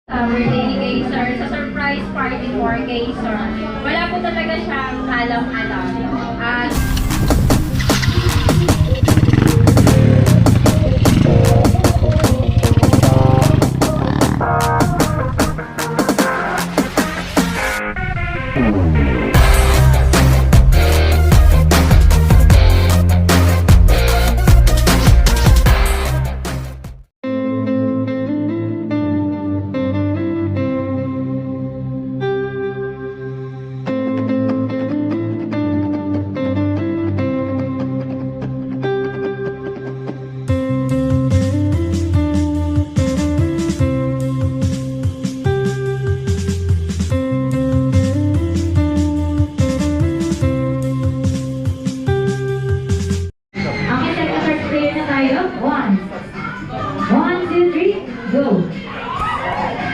Birthday ni Kay Sir, sa surprise party for Kay Sir. Wala po talaga siyang alam-alam. At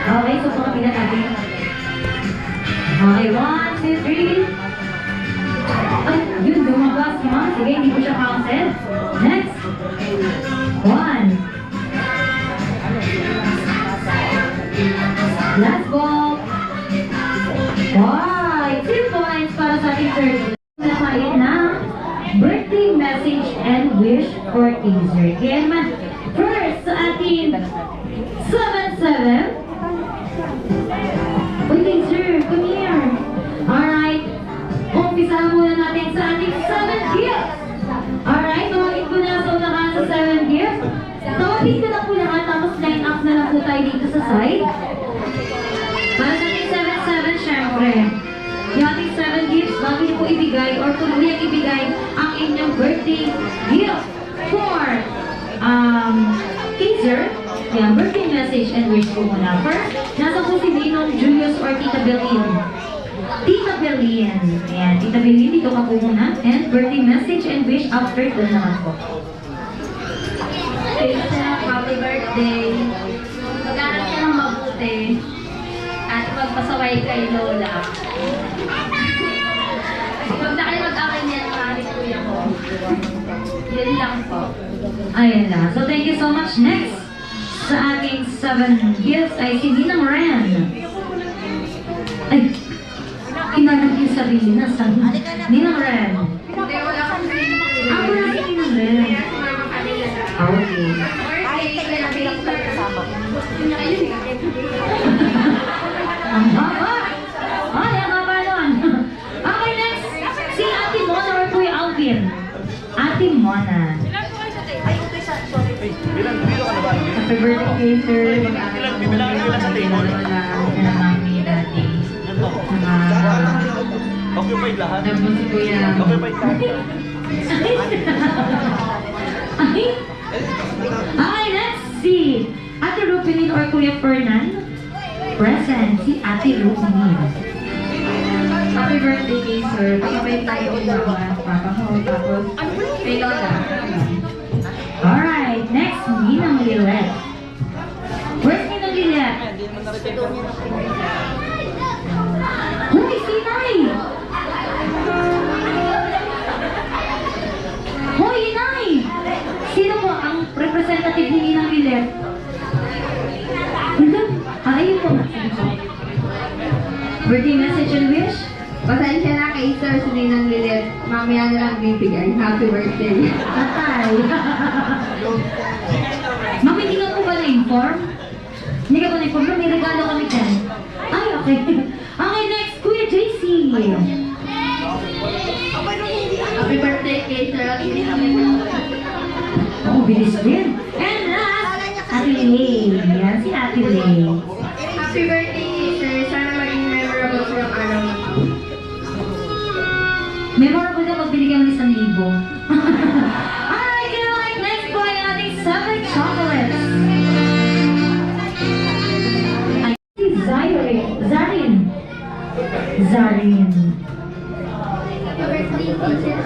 okay, so pakapila natin. Okay, 1, 2, 3. Ay, yun, lumabas naman. Sige, hindi ko siya counted. Next. 1. Last ball. Wow, 2 points para sa ating third. Nakain na birthday message and wish for teaser. Kaya naman, first sa ating 7-7. Wait, sir, come here. Alright. Umpisahan muna natin sa ating 7 gifts. Alright, tawagin ko na sa unahan sa 7 gifts. Tawagin ko na po lahat, tapos line up na lang po tayo dito sa side. Para sa ating 7-7, syempre. Yung ating 7 gifts, bago niyo po ibigay or tuluyang ibigay ang inyong birthday gift for teaser. Yan, birthday message and wish po muna. First, nasa po si Ninong Julius or Tita Belin. Tita Belin. Ayan, Tita Belin, dito ka po muna. And birthday message and wish after doon naman po. Lisa, happy birthday. Mag-aaral ka ng mabuti. At magpasaway kay Lola. Huwag na kayo mag-aral niyan, kahit kuya ko. Yan lang po. Ayan na. So, thank you so much. Next, sa ating 7 gifts ay si Ninang Ren. Ay, kinanap yung sarili na sa Ninang Ren. Hindi, wala kang birthday. Ako na si Ninang Ren. Okay. Ang haba! Ay, ang haba nun. Okay, next. Si Ate Mona or Kuya Alvin. Ate Mona. Bilang, dito ka na ba? Happy birthday, sir. Bilang sa table. Na mami dati. Occupied lahat. Tapos si Kuya. Occupied lahat. Ay! Okay, let's see. Ate Rupinin or Kuya Fernan? Present, si Ate Rupinin. Happy birthday, kay Sir. Pakabay tayo ulit mga papa mo. Tapos, kay Lola. Alright, next, Ninang Lilet. Where's Ninang Lilet? Hoy, Sinay! Hoy, Inay! Sino po ang representative ni Ninang Lilet? Ayun po. Birthday message and wish? Pasensya na kay Sir, si Ninang Lilet. Mamaya na lang bibigay. Happy birthday. Atay. Ma'am, hindi ka po ba na-inform? Hindi ka po na-inform? May regalo kami dyan. Ay, okay. Okay, next, Kuya JC. Happy birthday kay Sir. Oh, bilis din. And last, Ate Lay. Yan, si Ate Lay. Happy birthday kay Sir. Sana maging memorable sa yung araw mo. Memorable na magbili kami 1,000. Alright, alright. Next po ay ating 7 chocolates. Ay, si Zarin. Zarin. Happy birthday kay Sir.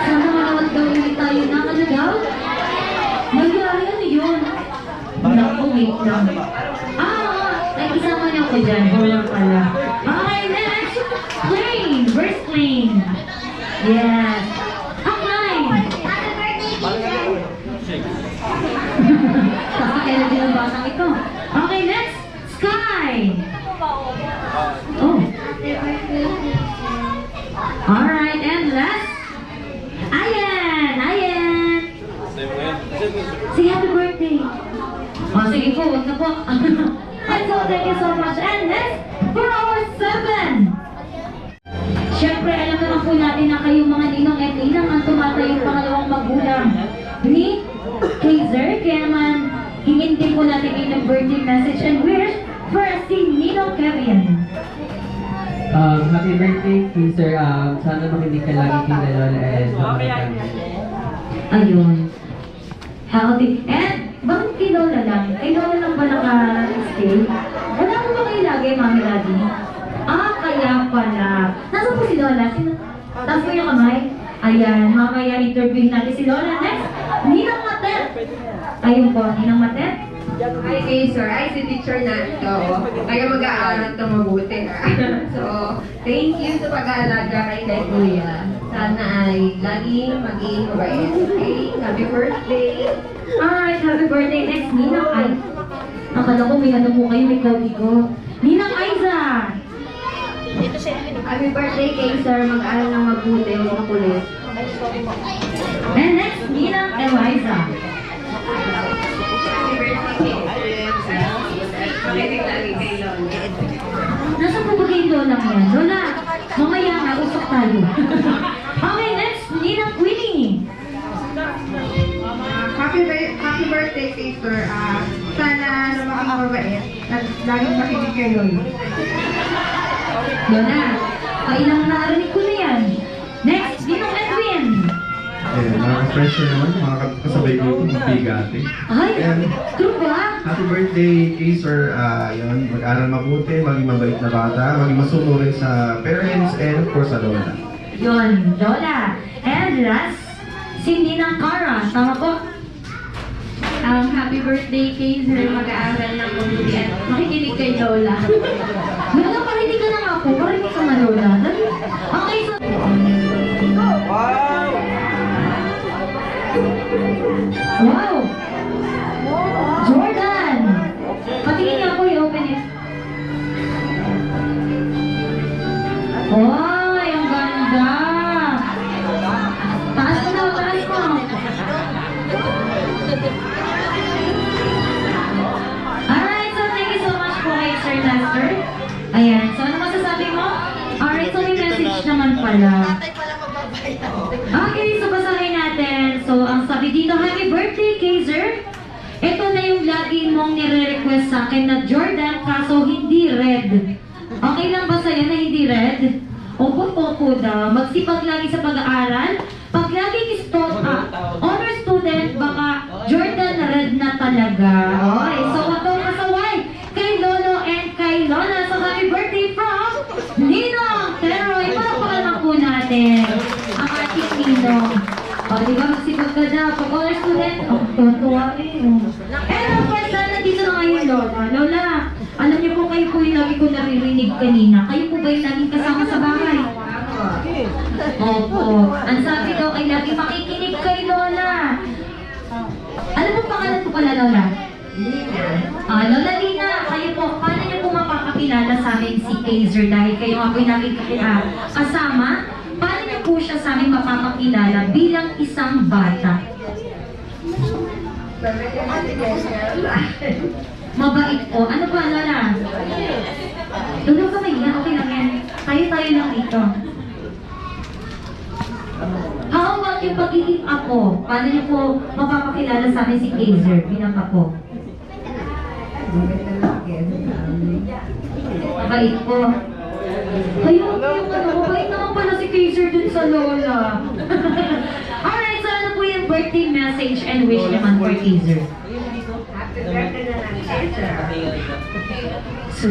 Sana mawag daw ulit tayo na. Ano daw? Magyari, ano yun? Naku, wait lang. Ay, isama niyo ko dyan. Wala pala. Okay, next. Plane. First plane. Yes. Ang line. Happy birthday kay Sir. Kasi kailan din ang batang ito. Okay, next. Sky. Oh. Alright, and last. Ayan. Ayan. Say happy birthday. Oh, sige po, wag na po. And so, thank you so much. And next, for our 7. Siyempre, alam naman po natin na kayong mga ninong at ninang ang tumatayong pangalawang magulang ni Kaiser. Kaya naman, hingin din po natin kayo ng birthday message and wish for si Ninong Kevin. Happy birthday, Kaiser. Sana makinig ka lagi kay Lola and Ayun. Healthy. And, bakit kay Lola lang? Kay Lola lang ba naka-stay? Wala mo ba kayo lagi, Mami Daddy? Kaya pala. Nasaan po si Lola? Taas mo yung kamay. Ayan, mamaya interviewin natin si Lola. Next, Ninang Matet. Ayun po, Ninang Matet. Hi, Kaiser. Ay, si teacher na ito. Kaya mag-aaral ito mabuti. So, thank you sa pag-aalaga kay Kuya. Sana ay laging maging mabait. Okay? Happy birthday! Alright, happy birthday. Next, Ninang Ay. Akala ko may ano po kayo, may kodi ko. Ninang Aiza. Happy birthday, Kaiser. Mag-aaral ng mabuti. Huwag makulit. And next, Ninang Eliza. Happy birthday, Kaiser. Makinig lagi kay Lola. Nasaan po ba kayo Lola yan? Lola, mamaya nga, usap tayo. Okay, next, Ninang Queenie. Happy birthday, Kaiser. Sana lumaki mabait at laging makinig kay Lola. Lola, kailang narinig ko na yan. Next, Ninang Edwin. Mga fresh na naman, mga kasabay ko itong bigate. Ay, And true ba? happy birthday, Kaiser. Yun, mag-aral mabuti, maging mabait na bata, maging masunurin sa parents, and of course sa lola. Yun, Lola. And last, si Ninang Cara. Tama po? Happy birthday, Kaiser. Mag-aaral ng mabuti at makikinig kay Lola. Lola, parinig ka na nga po. Parinig ka na, Lola. Okay, so... Wow! Jordan! Patingin niya ako, i-open it. Ay, ang ganda! Taas mo daw, taas mo! Alright, so thank you so much po kay Sir Lester. Ayan, so ano masasabi mo? Alright, so may message naman pala. Okay, so basahin natin. So, ang sabi dito, happy birthday, Kaiser. Ito na yung lagi mong nire-request sa akin na Jordan, kaso hindi red. Okay lang ba sa'yo na hindi red? Opo daw. Magsipag lagi sa pag-aaral. Pag laging honor student, baka Jordan red na talaga. Okay, so atong masaway kay Lolo and kay Lola. So, happy birthday from Ninong Teroy. Palakpakan lang po natin ang ating Ninong. O, di ba magsipag ka daw? Pag honor student, tuwa eh. And of course, nandito na ngayon, Lola. Lola, alam niyo po kayo po yung lagi ko naririnig kanina. Kayo po ba yung laging kasama sa bahay? Opo. Ang sabi daw ay lagi makikinig kay Lola. Alam mo pangalan po pala, Lola? Lina. Lola Lina, kayo po, paano niyo po mapapakilala sa amin si Kaiser dahil kayo nga po yung laging kasama? Paano niyo po siya sa amin mapapakilala bilang isang bata? Mabait po. Ano ba, Lola? Lola ka ba yan? Okay lang yan. Tayo lang dito. How about yung pagiging apo? Paano niyo po mapapakilala sa amin si Kaiser bilang apo? Mabait po. Ayun, yung ano, mabait naman pala si Kaiser dun sa Lola. Alright, so ano po yung birthday message and wish naman for Kaiser? Happy birthday na lang, Kaiser. So,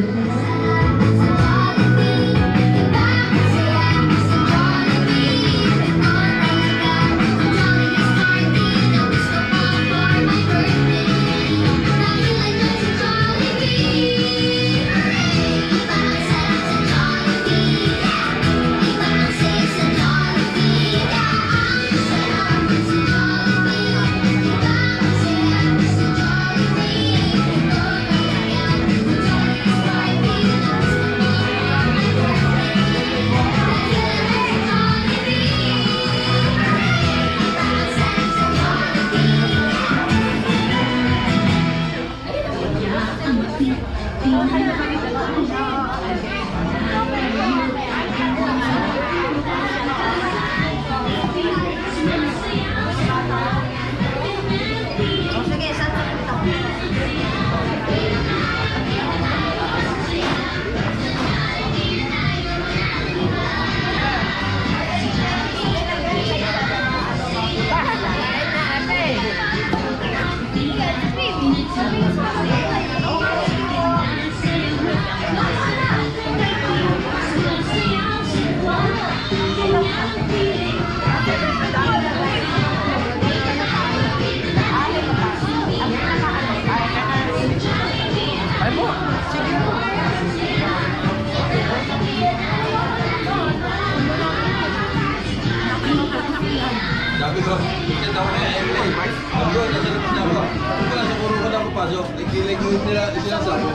Sabi ko, kita ko na yung airplane. Sabi ko, nasa labas na ako. Sabi ko, nasa puro ko na papasok. Nagkilig-kilig nila sabi.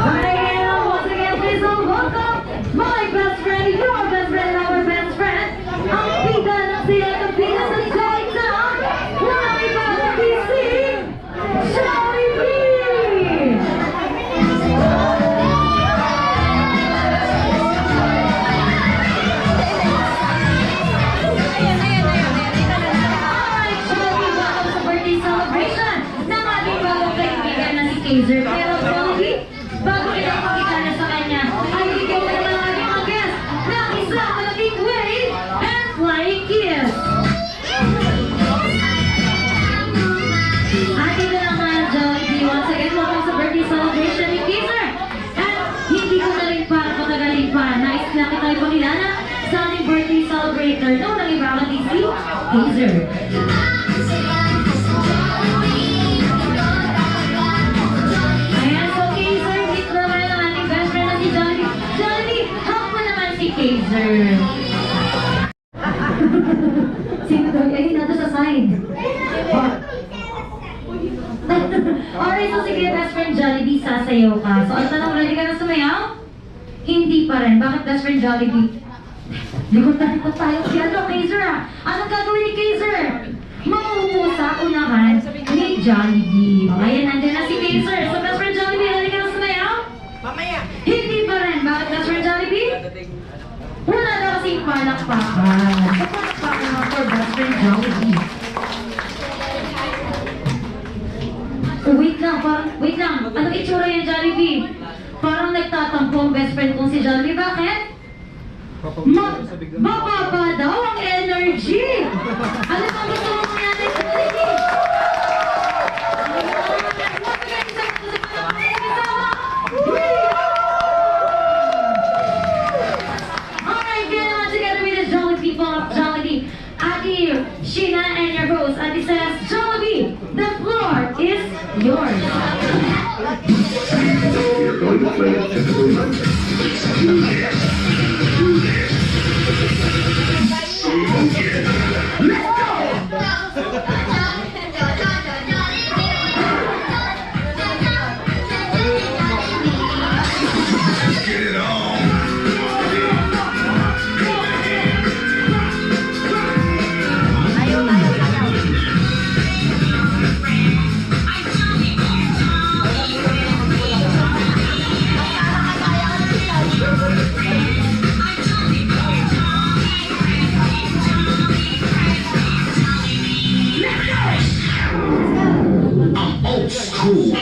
Alright, once again, please all welcome my best friend, your best friend, our best friend. Ang pida ng siya, ang pida sa China. Walang iba kundi si Jollibee! Alright, Jollibee, welcome sa birthday celebration ng ating bagong kaibigan na si Kaiser. Pero Jollibee, bago kita ipakita na sa kanya, ay bigyan mo naman ang ating mga guest ng isang malaking wave and flying kiss. At ito naman, Jollibee, once again, welcome sa birthday celebration ni Kaiser. At hindi ko na rin para patagalin pa, nais na kita ipakilala sa ating birthday celebrator noong nang iba kundi si Kaiser. Ayan, so Kaiser, hit naman ang ating best friend na si Jollibee. Jollibee, help mo naman si Kaiser. Sino daw? Ay, nato sa side. Alright, so sige, best friend Jollibee, sasayaw ka. So, ang tanong, ready ka na sumayaw? Hindi pa rin. Bakit best friend Jollibee? Likot na likot tayo. Si ano, Kaiser ah. Anong gagawin ni Kaiser? Mauupo sa unahan ni Jollibee. Ayan, nandiyan na si Kaiser. So, best friend Jollibee, ready ka na sumayaw? Mamaya. Hindi pa rin. Bakit best friend Jollibee? Wala na kasing palakpakan. So, palakpakan na for best friend Jollibee. Oh, wait lang. Anong itsura yan, Jollibee? Parang nagtatampo ang best friend kong si Jollibee. Bakit? Mababa daw ang energy! Ano bang gusto mo mangyari, Jollibee? Alright, get on together with the Jolly people of Jollibee. Ati Sheena and your host, Ati says, Jollibee, the floor is yours. You're going to play a typical number. Do this. Let's go! Get it on. I'm old school.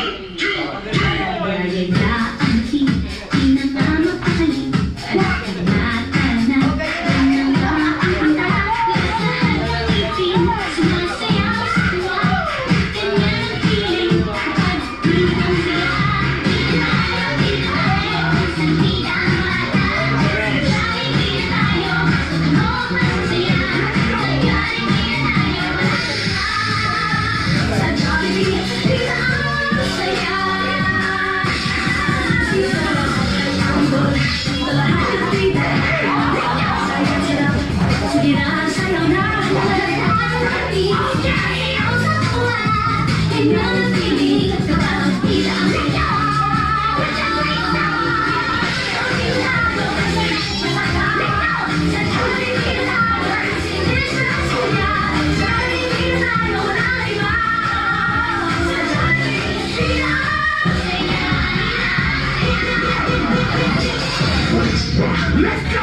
Let's go!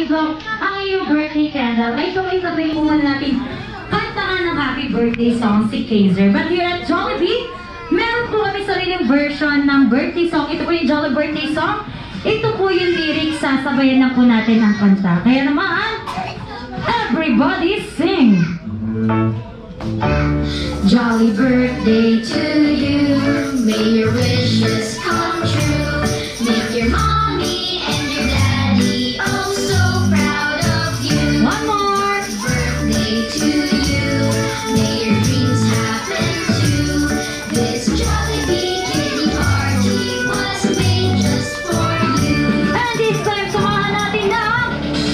i-blow ang iyong birthday candle. Ay, sabay po muna natin kantahan ng happy birthday song si Kaiser. But here at Jollibee, meron po kami sariling version ng birthday song. Ito po yung Jolly birthday song. Ito po yung lyrics, sasabayan lang po natin ang kanta. Kaya naman, everybody sing! Jolly birthday to you. May your wishes come true. Make your mommy and your daddy oh so proud of you. One more! Birthday to you. May your dreams happen too. This Jollibee kitty party was made just for you. And this time, samahan natin ng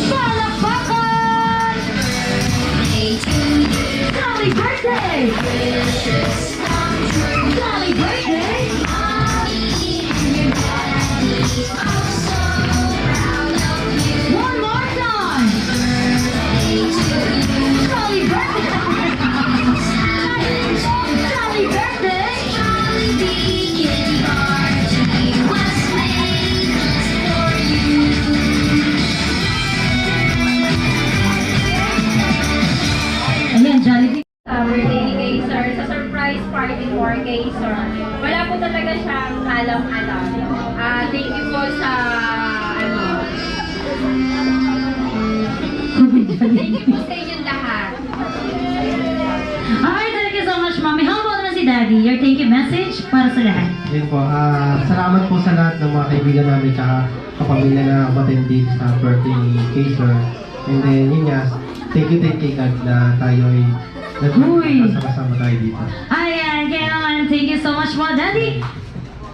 palakpakan! Birthday to you. Jolly birthday! Wishes come true. Jolly birthday! Mommy and your daddy oh so proud of you. One more time! Birthday to you. Jolly birthday! Jolly birthday! Jollibee kitty party was made just for you. Ayan, Jollibee. Birthday ni Kaiser, sa surprise party for Kaiser. Wala po talaga siyang alam-alam. Thank you po sa, thank you po sa inyong lahat. Alright, thank you so much, Mommy. How about naman si Daddy? Your thank you message para sa lahat. Yun po, salamat po sa lahat ng mga kaibigan namin tsaka kapamilya na umattend sa birthday ni Kaiser. And then, yun nga, thank you God na tayo ay Uy! kasama tayo dito. Ayan, kaya naman, thank you so much po, Daddy.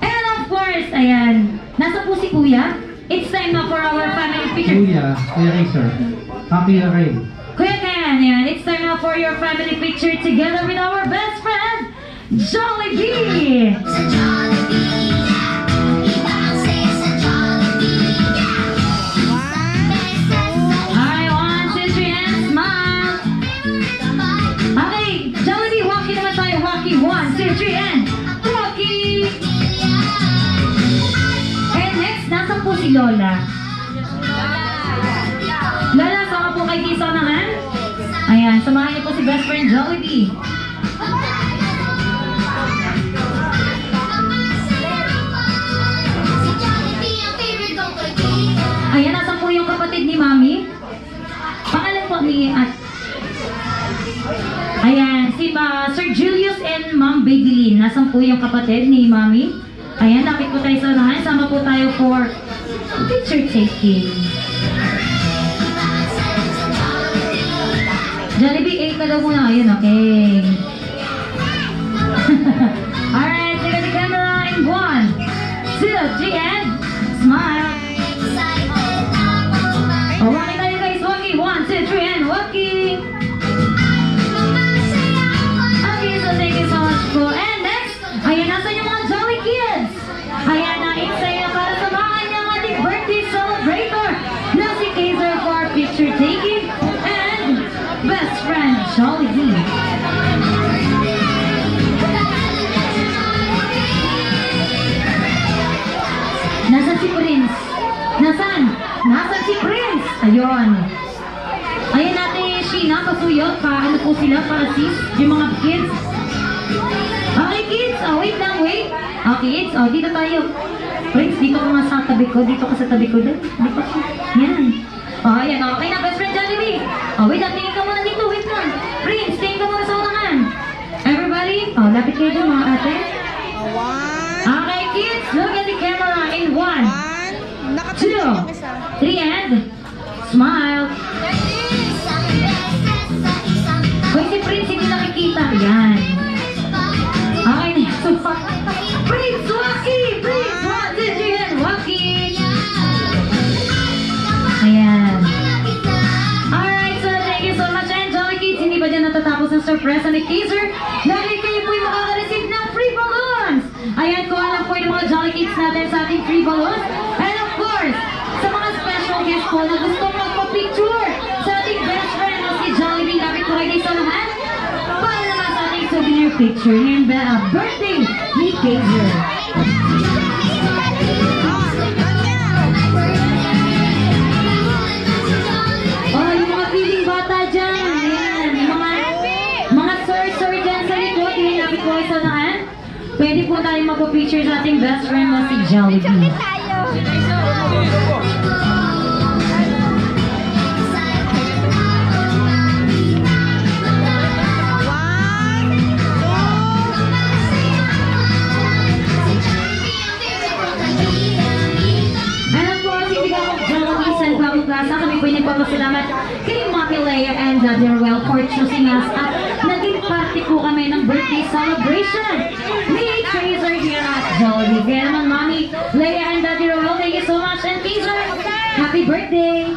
And of course, ayan, nasa po si Kuya. It's time now for our family picture. Kuya Kaiser, happy na rin. Kuya Ken, ayan, it's time now for your family picture together with our best friend, Jollibee. Sa Jollibee, iba-say sa Jollibee. Alright, 1, 2, 3, and smile. Okay, Jollibee, walkie naman tayo. Walkie, 1, 2, 3, and walkie. And next, nasa po si Lola. Lola, sama po kay Kiso naman. Ayan, samahan niyo po si best friend Jollibee. Si Jollibee ang favorite kong kaibigan. Ayan, nasa po yung kapatid ni Mami. Pangalan po ni Ayan, si Sir Julius and Ma'am Babylin. Nasaan po yung kapatid ni Mami? Ayan, lapit po tayo sa unahan. Sama po tayo for picture taking. Jollibee, 8 ka daw muna. Ayun, okay. Alright, look at the camera in 1, 2, 3, and smile. Oh, walkie tayo guys, walkie. 1, 2, 3, and walkie. Okay, so thank you so much po. And next, ayan, nasa yung mga Jolly Kids. Ayan na, excited na para samahan niya ang ating birthday celebrator na si Kaiser for picture taking and best friend Jollibee. Nasaan si Prince? Nasaan? Nasaan si Prince? Ayun. Ayan natin, Sheena, pasuyot. Paano po sila para sis? Yung mga kids. Okay, kids. Oh, wait lang, wait. Okay, kids. Oh, dito tayo. Prince, dito ka nga sa tabi ko. Dito ka sa tabi ko. Dito ka. Yan. Oh, ayan. Okay na, best friend Jollibee. Oh, wait lang. Tingin ka muna dito. Wait lang. Prince, tingin ka muna sa unahan. Everybody. Oh, lapit kayo dyan, mga ate. Okay, kids. Look at the camera in 1, 2, 3, and smile. Hoy, si Prince hindi nakikita. Yan. Okay, next. Prince, walkie! Prince, 1, 2, 3, and walkie! Ayan. Alright, so thank you so much. And Jolly Kids, hindi ba dyan natatapos ang surprise ni Kaiser? Dahil kayo po'y makaka-receive ng free balloons! Ayan, kung alam po yung mga Jolly Kids natin sa ating free balloons. And of course, sa mga special guests po na gusto magpa-picture sa ating best friend na si Jollibee, lapit po kayo sa lahat para naman sa ating souvenir picture ng birthday ni Kaiser. friend mo si Jollibee. And of course, if you got Jollibee San Pablo Plaza, kami po nagpapasalamat kay Mami Leia and Daddy Ruel for choosing us at naging party po kami ng birthday celebration ni Tracer here at Jollibee. Kaya naman Mami Leia and Daddy Ruel, thank you so much, and Tracer, happy birthday!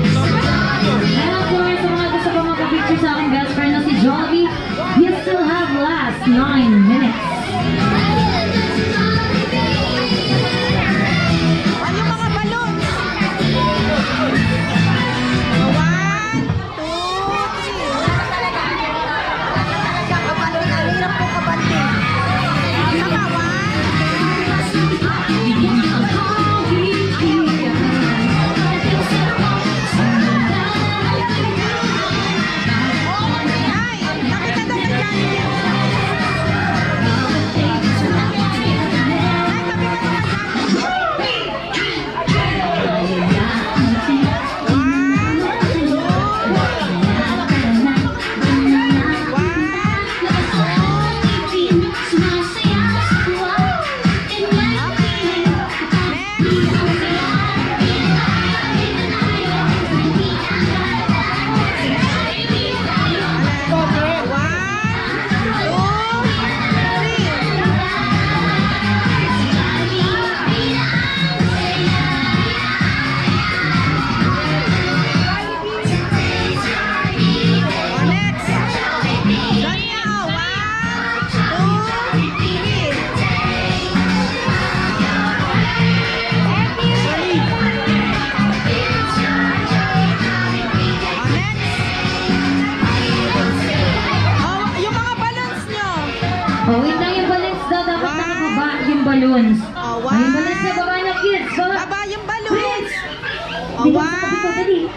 And of course, sa mga gusto pa magpa-picture sa aking best friend na si Jollibee, you still have last 9 minutes. Oh, wait lang, yung balloons daw, dapat nakababa yung balloons. Oh, yung balloons na baba niya, kids. Baba yung balloons. Please.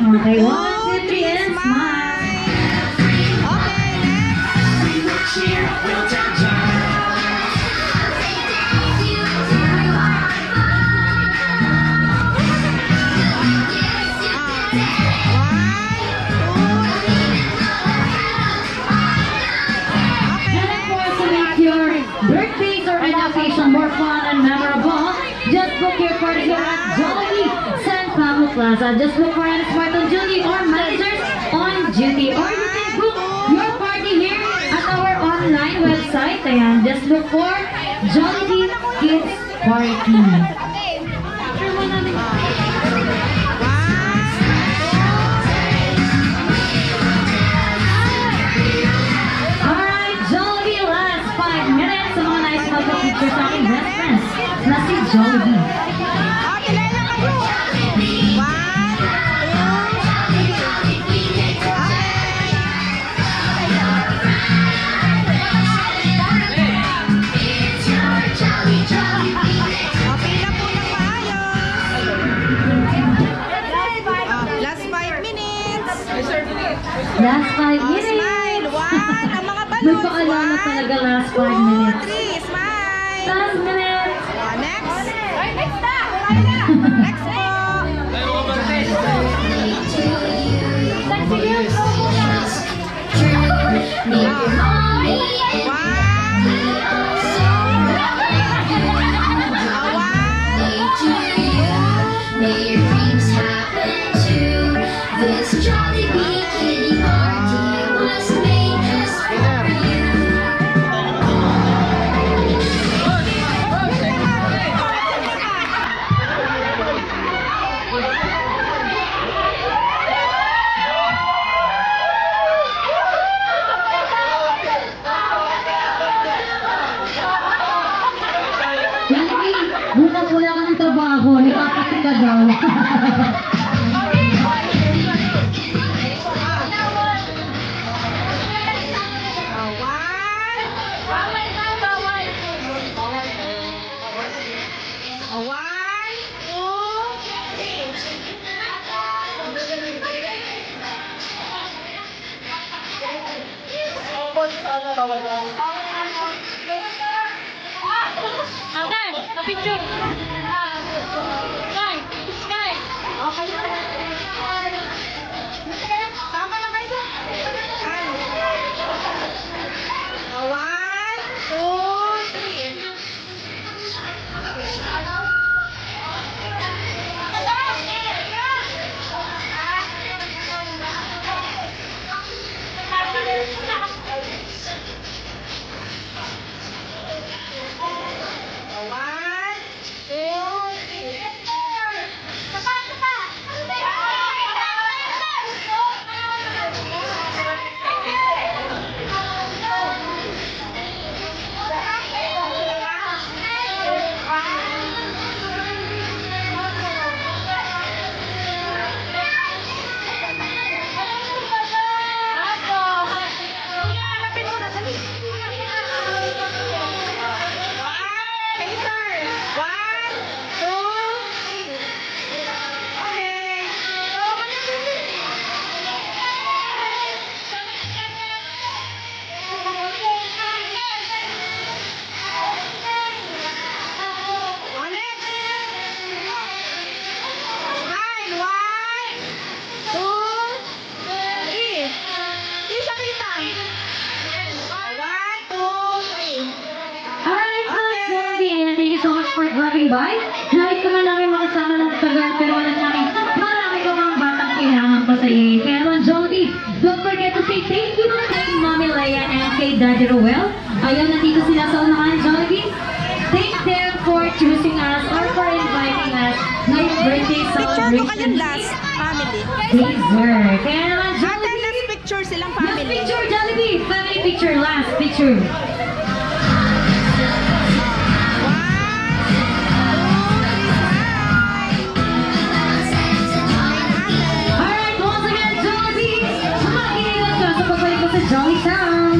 Okay, 1, 2, 3, and smile. Okay, And of course, to make your birthdays or any occasion more fun and memorable, just book your party here at Jollibee San Pablo Plaza. Just look for any smart on duty or managers on duty. Or you can book your party here at our online website. Ayan, just look for Jollibee Kids Party. Alright, Jollibee, last 5 minutes. Sa mga nice magpa-picture sa aking best friends na si Jollibee. Last 5 minutes. Last 5 Oh, minutes. smile. 1. Ang mga balloons. Nagpaalala talaga last 5 minutes. 3. Smile. Last minute. Next. Next na. Next po. May your dreams happen too. This Jollibee Kitty Party was made just for you. Bukas wala ka ng trabaho, nakakasik ka daw. Okay, na-picture. Sky, Sky. Okay. Tama na kayo. One, two, three. One, two, three. Alright, Zombie, and thank you so much for dropping by. Nais ka man namin makasama ng tagal, pero wala namin marami ka mga batang kailangan pasayahin. Kaya naman, Zombie, don't forget to say thank you kay Mami Leia and kay Daddy Ruel. Ayun, nandito sila sa unahan, Zombie. Thank them for choosing us or for inviting us ngayong birthday celebration. Family. Dessert. Kaya naman, Ate, Jollibee, last picture silang last family. picture, Jollibee. Family picture, last picture. Alright, once again, Jollibee, makikinig ka sa pagbalik ko sa Jolly Town.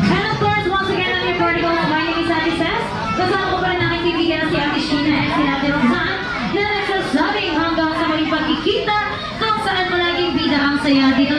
And of course, once again, ang yung prodigals, my name is Ate Cez. Kasama ko pa rin aking kaibigan na si Ate Sheena and si Ate Roxanne na nagsasabing hanggang sa maling pagkikita kung saan palaging bida ang saya dito